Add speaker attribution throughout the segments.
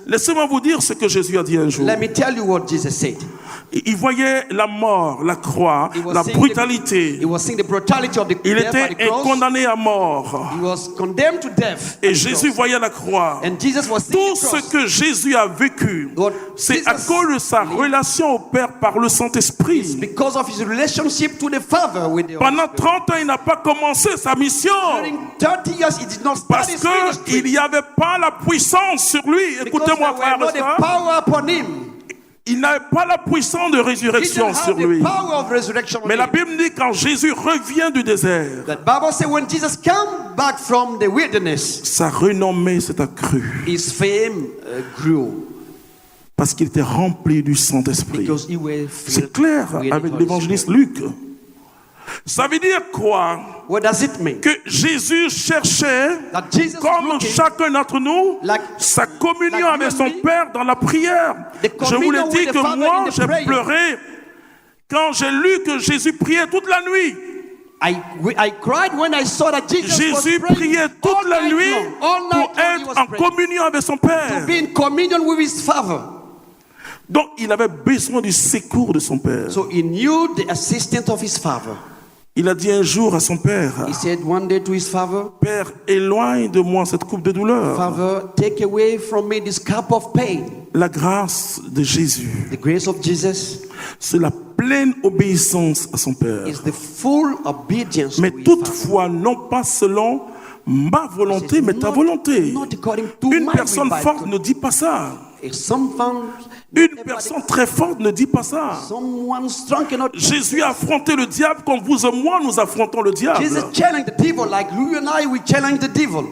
Speaker 1: Laissez-moi vous dire ce que Jésus a dit un jour.
Speaker 2: Let me tell you what Jesus said.
Speaker 1: Il voyait la mort, la croix, la brutalité.
Speaker 2: He was seeing the brutality of the
Speaker 1: Il
Speaker 2: death at
Speaker 1: était
Speaker 2: the cross.
Speaker 1: condamné à mort.
Speaker 2: He was condemned to death.
Speaker 1: Et Jésus voyait la croix.
Speaker 2: And Jesus was seeing
Speaker 1: Tout
Speaker 2: the
Speaker 1: ce
Speaker 2: cross.
Speaker 1: que Jésus a vécu,
Speaker 2: What
Speaker 1: c'est à
Speaker 2: Jesus
Speaker 1: cause de sa relation au Père par le Saint-Esprit.
Speaker 2: because of his relationship to the Father with the Holy
Speaker 1: Pendant
Speaker 2: Spirit.
Speaker 1: 30 ans, il n'a pas commencé sa mission.
Speaker 2: During 30 years, he did not start
Speaker 1: Parce
Speaker 2: his ministry.
Speaker 1: qu'il n'y avait pas la puissance sur lui.
Speaker 2: Because
Speaker 1: Écoutez-moi,
Speaker 2: there
Speaker 1: frère
Speaker 2: were
Speaker 1: et
Speaker 2: not
Speaker 1: sœur.
Speaker 2: the power upon him.
Speaker 1: Il n'avait pas la puissance de
Speaker 2: He
Speaker 1: résurrection
Speaker 2: didn't
Speaker 1: sur
Speaker 2: have the
Speaker 1: lui.
Speaker 2: power of resurrection on
Speaker 1: Mais la
Speaker 2: him.
Speaker 1: Bible dit quand Jésus revient du désert,
Speaker 2: The Bible says when Jesus came back from the wilderness,
Speaker 1: sa renommée s'est accrue.
Speaker 2: his fame grew
Speaker 1: Parce qu'il était rempli du Saint-Esprit.
Speaker 2: because he was
Speaker 1: C'est
Speaker 2: filled
Speaker 1: clair
Speaker 2: with the
Speaker 1: avec
Speaker 2: Holy
Speaker 1: l'évangéliste
Speaker 2: Spirit.
Speaker 1: Luc. Ça veut dire quoi?
Speaker 2: What does it mean?
Speaker 1: Que Jésus cherchait,
Speaker 2: That Jesus was
Speaker 1: comme
Speaker 2: looking
Speaker 1: chacun d'entre nous,
Speaker 2: like-
Speaker 1: sa communion
Speaker 2: like
Speaker 1: avec
Speaker 2: you
Speaker 1: son
Speaker 2: and me,
Speaker 1: Père dans la prière.
Speaker 2: the
Speaker 1: Je vous l'ai
Speaker 2: communion
Speaker 1: dit
Speaker 2: with the
Speaker 1: que
Speaker 2: Father
Speaker 1: moi,
Speaker 2: in the
Speaker 1: j'ai
Speaker 2: prayer.
Speaker 1: pleuré quand j'ai lu que Jésus priait toute la nuit.
Speaker 2: I cried when I saw that Jesus
Speaker 1: Jésus
Speaker 2: was praying
Speaker 1: priait toute
Speaker 2: all
Speaker 1: la
Speaker 2: night
Speaker 1: nuit
Speaker 2: long. All
Speaker 1: pour
Speaker 2: night long he
Speaker 1: être
Speaker 2: was
Speaker 1: en
Speaker 2: praying.
Speaker 1: communion avec son
Speaker 2: To
Speaker 1: Père.
Speaker 2: be in communion with his Father.
Speaker 1: Donc il avait besoin du secours de son Père.
Speaker 2: So he knew the assistance of his Father.
Speaker 1: Il a dit un jour à son Père,
Speaker 2: He said one day to his Father,
Speaker 1: Père, éloigne de moi cette coupe de douleur.
Speaker 2: Father, take away from me this cup of pain.
Speaker 1: La grâce de Jésus,
Speaker 2: The grace of Jesus
Speaker 1: c'est la pleine obéissance à son Père.
Speaker 2: is the full obedience
Speaker 1: Mais
Speaker 2: to his Father.
Speaker 1: toutefois, non pas selon ma volonté, mais ta volonté.
Speaker 2: Not according to
Speaker 1: Une
Speaker 2: my
Speaker 1: personne
Speaker 2: will,
Speaker 1: forte ne dit pas ça.
Speaker 2: If someone
Speaker 1: Très forte ne dit pas ça.
Speaker 2: someone strong cannot.
Speaker 1: Jésus a affronté le diable comme vous et moi, nous affrontons le diable.
Speaker 2: Jesus challenged the devil like you and I, we challenge the devil.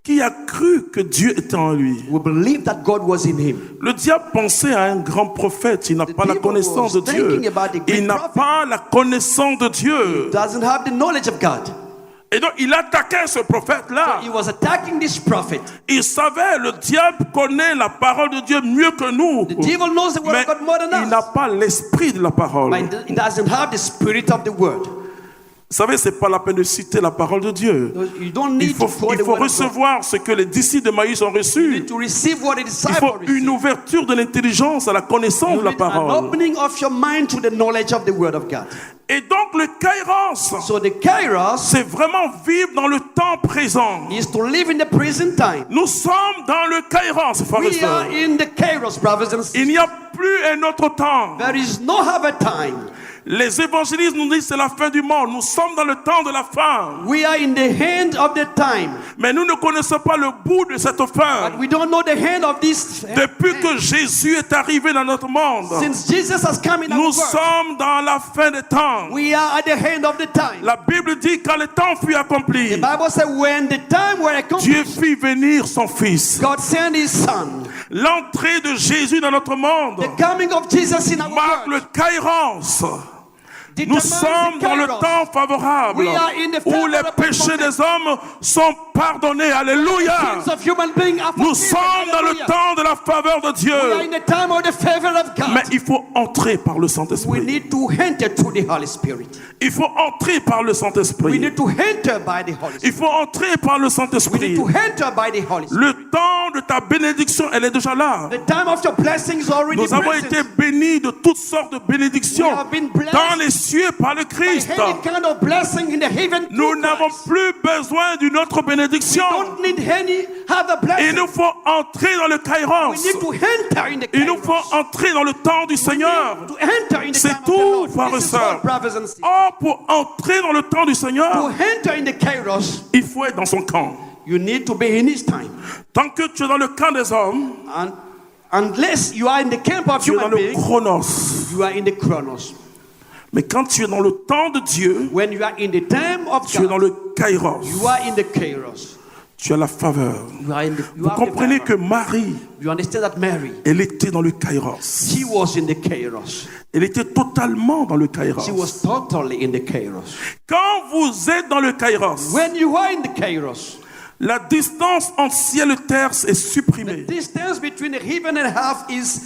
Speaker 1: Qui a cru que Dieu était en lui?
Speaker 2: We believe that God was in him.
Speaker 1: Le diable pensait à un grand prophète. Il n'a pas la
Speaker 2: devil
Speaker 1: connaissance de
Speaker 2: was
Speaker 1: Dieu.
Speaker 2: thinking about the great
Speaker 1: Il n'a
Speaker 2: prophet.
Speaker 1: pas la connaissance de Dieu.
Speaker 2: Doesn't have the knowledge of God.
Speaker 1: Et donc, il attaquait ce prophète-là.
Speaker 2: He was attacking this prophet.
Speaker 1: Il savait, le diable connaît la parole de Dieu mieux que nous.
Speaker 2: The devil knows the word
Speaker 1: Mais
Speaker 2: of God more than
Speaker 1: il n'a
Speaker 2: us.
Speaker 1: pas l'esprit de la parole.
Speaker 2: But he doesn't have the spirit of the word.
Speaker 1: Vous savez, c'est pas la peine de citer la parole de Dieu.
Speaker 2: You don't
Speaker 1: Il
Speaker 2: need
Speaker 1: faut,
Speaker 2: to quote
Speaker 1: il
Speaker 2: the
Speaker 1: faut
Speaker 2: word of God.
Speaker 1: recevoir ce que les disciples de Maïs ont
Speaker 2: You
Speaker 1: reçu.
Speaker 2: need to receive what the
Speaker 1: Il
Speaker 2: disciple
Speaker 1: faut une
Speaker 2: received.
Speaker 1: ouverture de l'intelligence à la connaissance
Speaker 2: You
Speaker 1: de la
Speaker 2: need an
Speaker 1: parole.
Speaker 2: opening of your mind to the knowledge of the word of God.
Speaker 1: Et donc le kairos,
Speaker 2: So the kairos
Speaker 1: c'est vraiment vivre dans le temps présent.
Speaker 2: is to live in the present time.
Speaker 1: Nous sommes dans le kairos, frères et
Speaker 2: We
Speaker 1: sœurs.
Speaker 2: are in the kairos, brothers and sisters.
Speaker 1: Il n'y a plus un autre temps.
Speaker 2: There is no other time.
Speaker 1: Les évangélistes nous disent que c'est la fin du monde. Nous sommes dans le temps de la fin.
Speaker 2: We are in the hand of the time.
Speaker 1: Mais nous ne connaissons pas le bout de cette fin.
Speaker 2: But we don't know the hand of this.
Speaker 1: Depuis que Jésus est arrivé dans notre monde,
Speaker 2: Since Jesus has come in our
Speaker 1: nous
Speaker 2: world,
Speaker 1: sommes dans la fin des temps.
Speaker 2: we are at the hand of the time.
Speaker 1: La Bible dit quand le temps fut
Speaker 2: The
Speaker 1: accompli,
Speaker 2: Bible says when the time were
Speaker 1: Dieu
Speaker 2: accomplished,
Speaker 1: fit venir son Fils.
Speaker 2: God sent his son.
Speaker 1: L'entrée de Jésus dans notre monde
Speaker 2: The coming of Jesus in our
Speaker 1: marque
Speaker 2: world
Speaker 1: le kairos. Nous
Speaker 2: determines
Speaker 1: sommes
Speaker 2: the
Speaker 1: dans le
Speaker 2: kairos.
Speaker 1: temps favorable
Speaker 2: We are in the
Speaker 1: où les
Speaker 2: favorable
Speaker 1: péchés
Speaker 2: moment.
Speaker 1: des hommes sont pardonnés. Alléluia.
Speaker 2: Sins of human being are
Speaker 1: Nous
Speaker 2: forgiven.
Speaker 1: sommes dans le
Speaker 2: Hallelujah.
Speaker 1: temps de la faveur de
Speaker 2: We are
Speaker 1: Dieu.
Speaker 2: in the time of the favor of God.
Speaker 1: Mais il faut entrer par le
Speaker 2: We
Speaker 1: Saint-Esprit.
Speaker 2: need to enter through the Holy Spirit.
Speaker 1: Il faut entrer par le
Speaker 2: We
Speaker 1: Saint-Esprit.
Speaker 2: need to enter by the Holy
Speaker 1: Il
Speaker 2: Spirit.
Speaker 1: faut entrer par le
Speaker 2: We need
Speaker 1: Saint-Esprit.
Speaker 2: to enter by the Holy Spirit.
Speaker 1: Le temps de ta bénédiction, elle est déjà là.
Speaker 2: The time of your blessings is already
Speaker 1: Nous avons
Speaker 2: present.
Speaker 1: été bénis de toutes sortes de bénédictions
Speaker 2: We have been blessed
Speaker 1: dans les cieux par le
Speaker 2: by
Speaker 1: Christ.
Speaker 2: any kind of blessing in the heaven.
Speaker 1: Nous
Speaker 2: through
Speaker 1: n'avons
Speaker 2: Christ.
Speaker 1: plus besoin d'une autre bénédiction.
Speaker 2: Don't need any other
Speaker 1: Il
Speaker 2: blessing.
Speaker 1: nous faut entrer dans le
Speaker 2: We
Speaker 1: kairos.
Speaker 2: need to enter in the
Speaker 1: Il nous
Speaker 2: kairos.
Speaker 1: faut entrer dans le temps du Seigneur.
Speaker 2: To enter in the
Speaker 1: C'est
Speaker 2: time of the
Speaker 1: tout,
Speaker 2: Lord.
Speaker 1: frères et
Speaker 2: This is all,
Speaker 1: sœurs.
Speaker 2: brothers and sisters.
Speaker 1: Or, pour entrer dans le temps du
Speaker 2: To
Speaker 1: Seigneur,
Speaker 2: enter in the kairos,
Speaker 1: il faut être dans son camp.
Speaker 2: you need to be in his time.
Speaker 1: Tant que tu es dans le camp des hommes,
Speaker 2: And unless you are in the camp of
Speaker 1: tu es dans
Speaker 2: human
Speaker 1: le
Speaker 2: beings,
Speaker 1: chronos.
Speaker 2: you are in the chronos.
Speaker 1: Mais quand tu es dans le temps de Dieu,
Speaker 2: When you are in the time of
Speaker 1: tu es dans
Speaker 2: God,
Speaker 1: le kairos.
Speaker 2: you are in the kairos.
Speaker 1: Tu as la faveur.
Speaker 2: You are in the, you
Speaker 1: Vous
Speaker 2: have
Speaker 1: comprenez
Speaker 2: the
Speaker 1: que
Speaker 2: favor.
Speaker 1: Marie,
Speaker 2: You understand that Mary,
Speaker 1: elle était dans le kairos.
Speaker 2: she was in the kairos.
Speaker 1: Elle était totalement dans le kairos.
Speaker 2: She was totally in the kairos.
Speaker 1: Quand vous êtes dans le kairos,
Speaker 2: When you are in the kairos,
Speaker 1: la distance entre ciel et terre est supprimée.
Speaker 2: distance between the heaven and earth is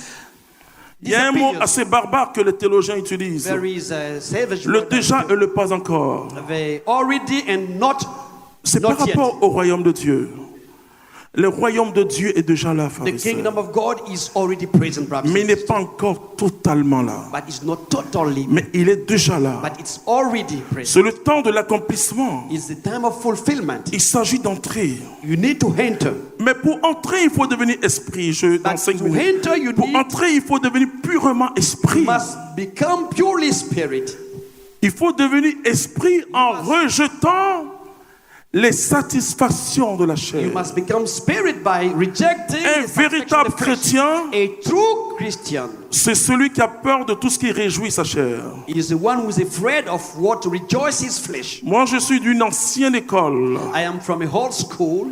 Speaker 1: Il y a un mot
Speaker 2: disappears.
Speaker 1: assez barbare que les théologiens utilisent.
Speaker 2: There is a savage
Speaker 1: Le
Speaker 2: word that
Speaker 1: déjà et le pas encore.
Speaker 2: the already and not
Speaker 1: C'est par
Speaker 2: yet.
Speaker 1: rapport au royaume de Dieu. Le royaume de Dieu est déjà là, frères
Speaker 2: The
Speaker 1: et sœurs.
Speaker 2: kingdom of God is already present, brothers
Speaker 1: Mais il
Speaker 2: and
Speaker 1: n'est
Speaker 2: sisters.
Speaker 1: pas encore totalement là.
Speaker 2: But it's not totally,
Speaker 1: Mais il est déjà là.
Speaker 2: but it's already present.
Speaker 1: C'est le temps de l'accomplissement.
Speaker 2: It's the time of fulfillment.
Speaker 1: Il s'agit d'entrer.
Speaker 2: You need to enter.
Speaker 1: Mais pour entrer, il faut devenir esprit. Dans
Speaker 2: But
Speaker 1: 5
Speaker 2: to
Speaker 1: minutes.
Speaker 2: enter, you
Speaker 1: Pour
Speaker 2: need,
Speaker 1: entrer, il faut devenir purement esprit.
Speaker 2: you must become purely spirit.
Speaker 1: Il faut devenir esprit en rejetant les satisfactions de la chair.
Speaker 2: You must become spirit by rejecting
Speaker 1: Un
Speaker 2: the satisfaction
Speaker 1: véritable
Speaker 2: of the flesh.
Speaker 1: chrétien,
Speaker 2: A true Christian
Speaker 1: c'est celui qui a peur de tout ce qui réjouit sa chair.
Speaker 2: is the one who is afraid of what rejoices flesh.
Speaker 1: Moi, je suis d'une ancienne école.
Speaker 2: I am from a old school.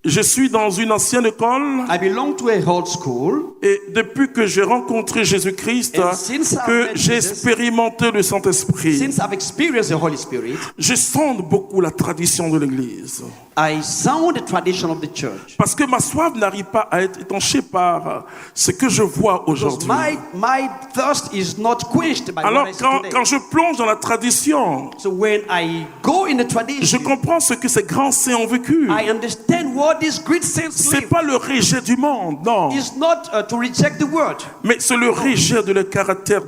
Speaker 1: Je suis dans une ancienne école
Speaker 2: I belong to a old school.
Speaker 1: et depuis que j'ai rencontré Jésus-Christ,
Speaker 2: And since I've
Speaker 1: que
Speaker 2: met
Speaker 1: j'ai
Speaker 2: Jesus,
Speaker 1: expérimenté le Saint-Esprit,
Speaker 2: Since I've experienced the Holy Spirit,
Speaker 1: je sonde beaucoup la tradition de l'Église.
Speaker 2: I sound the tradition of the church.
Speaker 1: Parce que ma soif n'arrive pas à être étanchée par ce que je vois
Speaker 2: Because
Speaker 1: aujourd'hui.
Speaker 2: my thirst is not quenched by
Speaker 1: Alors
Speaker 2: what I see
Speaker 1: quand
Speaker 2: today.
Speaker 1: je plonge dans la tradition,
Speaker 2: So when I go in the
Speaker 1: je
Speaker 2: tradition,
Speaker 1: comprends ce que ces grands saints ont vécu.
Speaker 2: I understand what these great saints
Speaker 1: C'est
Speaker 2: live.
Speaker 1: pas le rejet du monde, non.
Speaker 2: It's not to reject the word.
Speaker 1: Mais c'est le rejet de leur caractère,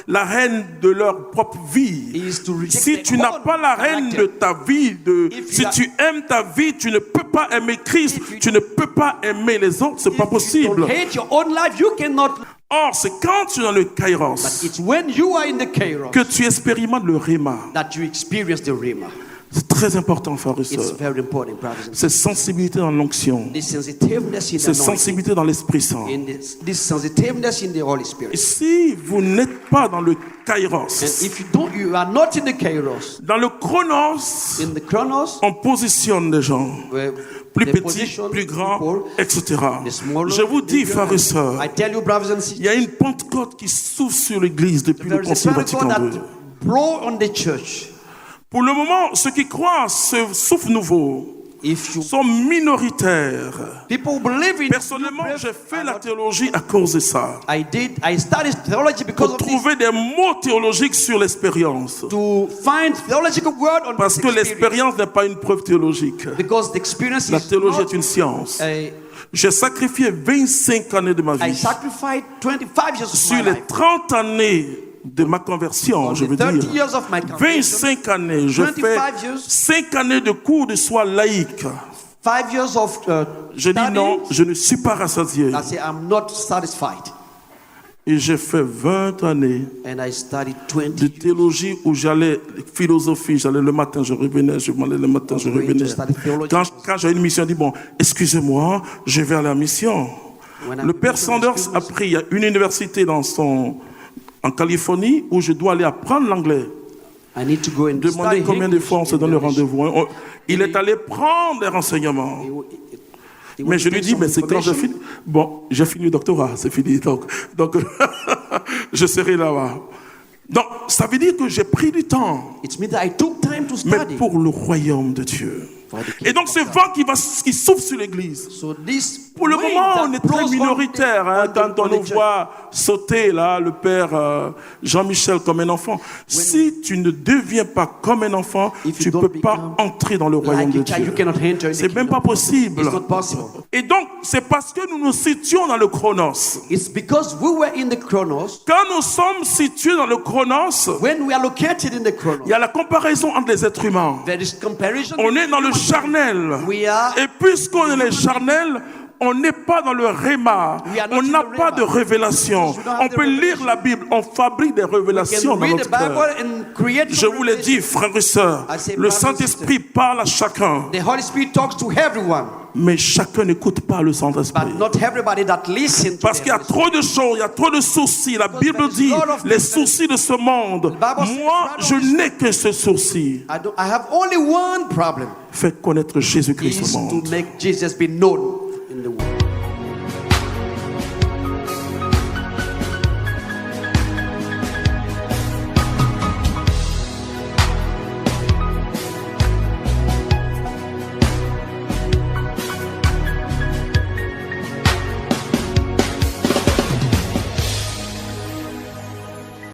Speaker 1: la haine de leur propre vie.
Speaker 2: Is to reject
Speaker 1: Si
Speaker 2: their
Speaker 1: tu n'as
Speaker 2: own
Speaker 1: pas la haine
Speaker 2: character.
Speaker 1: de ta vie,
Speaker 2: If
Speaker 1: si
Speaker 2: you are-
Speaker 1: tu aimes ta vie, tu ne peux pas aimer Christ,
Speaker 2: If you-
Speaker 1: tu ne peux pas aimer les autres, c'est pas
Speaker 2: If you
Speaker 1: possible.
Speaker 2: don't hate your own life, you cannot.
Speaker 1: Or, c'est quand tu es dans le
Speaker 2: But
Speaker 1: kairos
Speaker 2: it's when you are in the kairos
Speaker 1: que tu expérimentes le rhéma.
Speaker 2: that you experience the rhema.
Speaker 1: C'est très important, frères et
Speaker 2: It's
Speaker 1: sœurs.
Speaker 2: very important, brothers and sisters.
Speaker 1: Cette sensibilité dans l'onction,
Speaker 2: This sensitiveness in the
Speaker 1: cette
Speaker 2: anointing,
Speaker 1: sensibilité dans l'Esprit Saint.
Speaker 2: in this sensitiveness in the Holy
Speaker 1: Et
Speaker 2: Spirit.
Speaker 1: si vous n'êtes pas dans le kairos,
Speaker 2: And if you are not in the kairos,
Speaker 1: dans le chronos,
Speaker 2: in the chronos,
Speaker 1: on positionne des gens.
Speaker 2: where
Speaker 1: Plus
Speaker 2: the
Speaker 1: petits,
Speaker 2: position
Speaker 1: plus grands,
Speaker 2: people,
Speaker 1: etc.
Speaker 2: the smaller,
Speaker 1: Je vous
Speaker 2: the
Speaker 1: dis,
Speaker 2: bigger,
Speaker 1: frères et sœurs,
Speaker 2: I tell you, brothers and
Speaker 1: il
Speaker 2: sisters,
Speaker 1: y a une Pentecôte qui souffle sur l'Église depuis le
Speaker 2: there is a
Speaker 1: Concile
Speaker 2: miracle
Speaker 1: Vatican II.
Speaker 2: that blow on the church.
Speaker 1: Pour le moment, ceux qui croient ce souffle nouveau
Speaker 2: If you
Speaker 1: sont minoritaires.
Speaker 2: people believe in
Speaker 1: Personnellement, j'ai fait la théologie à cause de ça.
Speaker 2: I studied theology because
Speaker 1: Pour
Speaker 2: of this,
Speaker 1: trouver des mots théologiques sur l'expérience.
Speaker 2: to find theological word on
Speaker 1: Parce
Speaker 2: this
Speaker 1: que
Speaker 2: experience.
Speaker 1: l'expérience n'est pas une preuve théologique.
Speaker 2: Because the experience
Speaker 1: La
Speaker 2: is
Speaker 1: théologie
Speaker 2: not
Speaker 1: est une science.
Speaker 2: a,
Speaker 1: J'ai sacrifié 25 années de ma
Speaker 2: I
Speaker 1: vie.
Speaker 2: sacrificed 25 years of
Speaker 1: Sur
Speaker 2: my
Speaker 1: les
Speaker 2: life.
Speaker 1: 30 années de ma conversion,
Speaker 2: On
Speaker 1: je
Speaker 2: the
Speaker 1: veux
Speaker 2: 30
Speaker 1: dire.
Speaker 2: years of my conversion,
Speaker 1: 25 années, je
Speaker 2: 25
Speaker 1: fais
Speaker 2: years.
Speaker 1: 5 années de cours de soi laïque.
Speaker 2: 5 years of
Speaker 1: Je dis non,
Speaker 2: study,
Speaker 1: je ne suis pas rassasié.
Speaker 2: I say I'm not satisfied.
Speaker 1: Et j'ai fait 20 années
Speaker 2: And I studied 20
Speaker 1: de théologie où j'allais, philosophie, j'allais le matin, je revenais, je m'allais le matin, je
Speaker 2: going to
Speaker 1: revenais.
Speaker 2: study theology.
Speaker 1: Quand j'avais une mission, je dis, bon, excusez-moi, je vais à la mission.
Speaker 2: When
Speaker 1: Le
Speaker 2: I'm
Speaker 1: père
Speaker 2: going to
Speaker 1: Sanders
Speaker 2: excuse
Speaker 1: a
Speaker 2: me.
Speaker 1: pris, il y a une université en Californie où je dois aller apprendre l'anglais.
Speaker 2: I need to go and
Speaker 1: Demandez
Speaker 2: study
Speaker 1: combien de
Speaker 2: English
Speaker 1: fois on se
Speaker 2: in
Speaker 1: donne le
Speaker 2: English.
Speaker 1: rendez-vous. Il est allé prendre des renseignements.
Speaker 2: He
Speaker 1: Mais
Speaker 2: wants
Speaker 1: je
Speaker 2: to
Speaker 1: lui
Speaker 2: take
Speaker 1: dis,
Speaker 2: some
Speaker 1: mais c'est quand je
Speaker 2: information.
Speaker 1: finis. Bon, j'ai fini le doctorat, c'est fini. Donc je serai là-bas. Donc, ça veut dire que j'ai pris du temps,
Speaker 2: It means that I took time to
Speaker 1: mais
Speaker 2: study.
Speaker 1: pour le royaume de Dieu.
Speaker 2: for the
Speaker 1: Et donc,
Speaker 2: kingdom
Speaker 1: ce
Speaker 2: of God.
Speaker 1: vent qui souffle sur l'Église.
Speaker 2: So this
Speaker 1: Pour le
Speaker 2: wind
Speaker 1: moment,
Speaker 2: that
Speaker 1: on est très
Speaker 2: blows on
Speaker 1: minoritaire
Speaker 2: the-
Speaker 1: quand on
Speaker 2: on the
Speaker 1: nous
Speaker 2: church.
Speaker 1: voit sauter là, le père Jean-Michel comme un enfant. Si tu ne deviens pas comme un enfant,
Speaker 2: If you
Speaker 1: tu ne
Speaker 2: don't
Speaker 1: peux pas
Speaker 2: become
Speaker 1: entrer dans le royaume
Speaker 2: like
Speaker 1: de
Speaker 2: a child, you
Speaker 1: Dieu.
Speaker 2: cannot enter in the
Speaker 1: C'est même
Speaker 2: kingdom.
Speaker 1: pas possible.
Speaker 2: It's not possible.
Speaker 1: Et donc, c'est parce que nous nous situons dans le chronos.
Speaker 2: It's because we were in the chronos.
Speaker 1: Quand nous sommes situés dans le chronos,
Speaker 2: When we are located in the chronos,
Speaker 1: il y a la comparaison entre les êtres humains.
Speaker 2: there is comparison.
Speaker 1: On est dans le charnel.
Speaker 2: We are-
Speaker 1: Et puisqu'on est dans le charnel, on n'est pas dans le rhéma.
Speaker 2: We are not
Speaker 1: On
Speaker 2: in
Speaker 1: n'a
Speaker 2: the
Speaker 1: pas
Speaker 2: rhéma.
Speaker 1: de révélation.
Speaker 2: We don't have
Speaker 1: On
Speaker 2: the
Speaker 1: peut lire
Speaker 2: revelation.
Speaker 1: la Bible. On fabrique des
Speaker 2: We
Speaker 1: révélations
Speaker 2: can
Speaker 1: dans
Speaker 2: read the
Speaker 1: notre cœur.
Speaker 2: Bible and create
Speaker 1: Je
Speaker 2: some
Speaker 1: vous l'ai dit,
Speaker 2: revelation.
Speaker 1: frères et sœurs,
Speaker 2: I say,
Speaker 1: le
Speaker 2: brothers and
Speaker 1: Saint-Esprit parle à chacun,
Speaker 2: The Holy Spirit talks to everyone,
Speaker 1: mais chacun n'écoute pas le Saint-Esprit.
Speaker 2: but not everybody that listens to
Speaker 1: Parce qu'il y a
Speaker 2: them.
Speaker 1: trop de choses, il y a trop de soucis. La Bible
Speaker 2: there is
Speaker 1: dit,
Speaker 2: a lot of
Speaker 1: les
Speaker 2: things.
Speaker 1: soucis de ce monde.
Speaker 2: Bible says,
Speaker 1: Moi, je
Speaker 2: "Rather
Speaker 1: n'ai que ce souci.
Speaker 2: I have only one problem,
Speaker 1: Faites connaître Jésus-Christ
Speaker 2: is
Speaker 1: au
Speaker 2: to
Speaker 1: monde.
Speaker 2: make Jesus be known in the world.